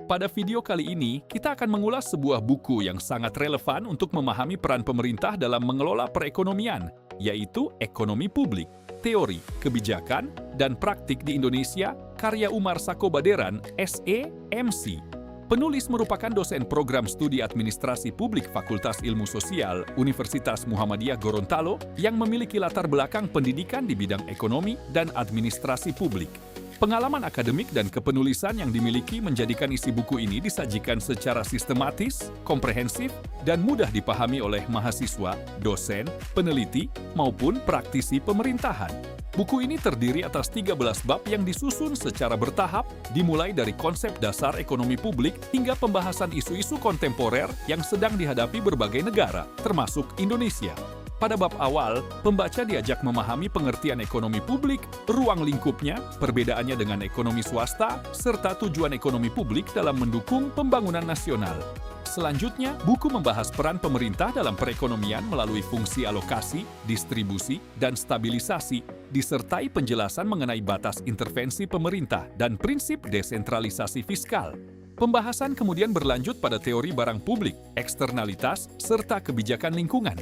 Pada video kali ini, kita akan mengulas sebuah buku yang sangat relevan untuk memahami peran pemerintah dalam mengelola perekonomian, yaitu Ekonomi Publik, Teori, Kebijakan, dan Praktik di Indonesia, karya Umar Sakobaderan, SE, MC. Penulis merupakan dosen program studi administrasi publik Fakultas Ilmu Sosial Universitas Muhammadiyah Gorontalo yang memiliki latar belakang pendidikan di bidang ekonomi dan administrasi publik. Pengalaman akademik dan kepenulisan yang dimiliki menjadikan isi buku ini disajikan secara sistematis, komprehensif, dan mudah dipahami oleh mahasiswa, dosen, peneliti, maupun praktisi pemerintahan. Buku ini terdiri atas 13 bab yang disusun secara bertahap, dimulai dari konsep dasar ekonomi publik hingga pembahasan isu-isu kontemporer yang sedang dihadapi berbagai negara, termasuk Indonesia. Pada bab awal, pembaca diajak memahami pengertian ekonomi publik, ruang lingkupnya, perbedaannya dengan ekonomi swasta, serta tujuan ekonomi publik dalam mendukung pembangunan nasional. Selanjutnya, buku membahas peran pemerintah dalam perekonomian melalui fungsi alokasi, distribusi, dan stabilisasi, disertai penjelasan mengenai batas intervensi pemerintah dan prinsip desentralisasi fiskal. Pembahasan kemudian berlanjut pada teori barang publik, eksternalitas, serta kebijakan lingkungan.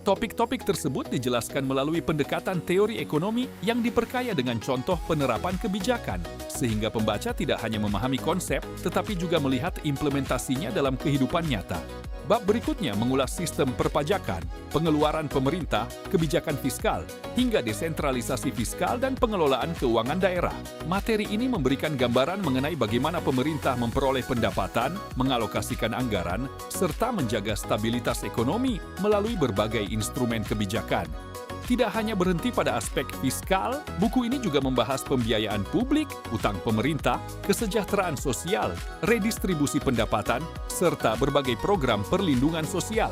Topik-topik tersebut dijelaskan melalui pendekatan teori ekonomi yang diperkaya dengan contoh penerapan kebijakan, sehingga pembaca tidak hanya memahami konsep, tetapi juga melihat implementasinya dalam kehidupan nyata. Bab berikutnya mengulas sistem perpajakan, pengeluaran pemerintah, kebijakan fiskal, hingga desentralisasi fiskal dan pengelolaan keuangan daerah. Materi ini memberikan gambaran mengenai bagaimana pemerintah memperoleh pendapatan, mengalokasikan anggaran, serta menjaga stabilitas ekonomi melalui berbagai instrumen kebijakan. Tidak hanya berhenti pada aspek fiskal, buku ini juga membahas pembiayaan publik, utang pemerintah, kesejahteraan sosial, redistribusi pendapatan, serta berbagai program perlindungan sosial.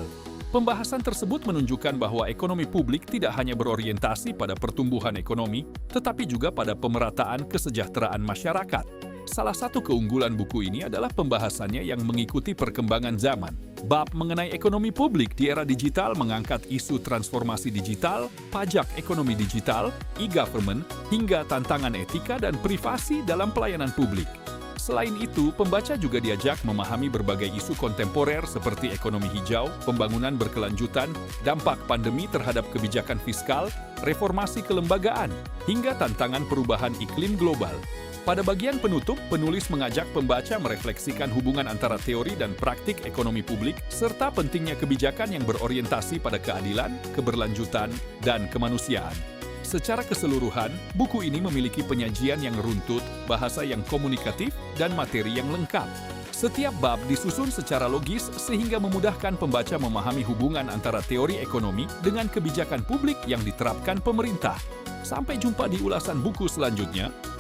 Pembahasan tersebut menunjukkan bahwa ekonomi publik tidak hanya berorientasi pada pertumbuhan ekonomi, tetapi juga pada pemerataan kesejahteraan masyarakat. Salah satu keunggulan buku ini adalah pembahasannya yang mengikuti perkembangan zaman. Bab mengenai ekonomi publik di era digital mengangkat isu transformasi digital, pajak ekonomi digital, e-government, hingga tantangan etika dan privasi dalam pelayanan publik. Selain itu, pembaca juga diajak memahami berbagai isu kontemporer seperti ekonomi hijau, pembangunan berkelanjutan, dampak pandemi terhadap kebijakan fiskal, reformasi kelembagaan, hingga tantangan perubahan iklim global. Pada bagian penutup, penulis mengajak pembaca merefleksikan hubungan antara teori dan praktik ekonomi publik, serta pentingnya kebijakan yang berorientasi pada keadilan, keberlanjutan, dan kemanusiaan. Secara keseluruhan, buku ini memiliki penyajian yang runtut, bahasa yang komunikatif, dan materi yang lengkap. Setiap bab disusun secara logis sehingga memudahkan pembaca memahami hubungan antara teori ekonomi dengan kebijakan publik yang diterapkan pemerintah. Sampai jumpa di ulasan buku selanjutnya.